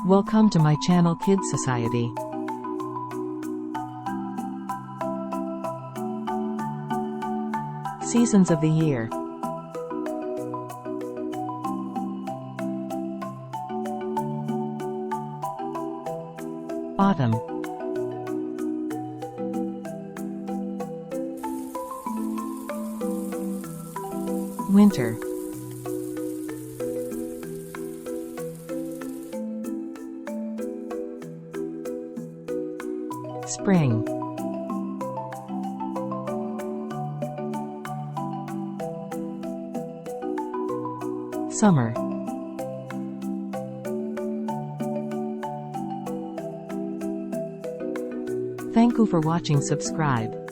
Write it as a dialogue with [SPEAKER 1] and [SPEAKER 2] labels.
[SPEAKER 1] Welcome to my channel Kids Society. Seasons of the year. Autumn. Winter. Spring. Summer. Thank you for watching. Subscribe.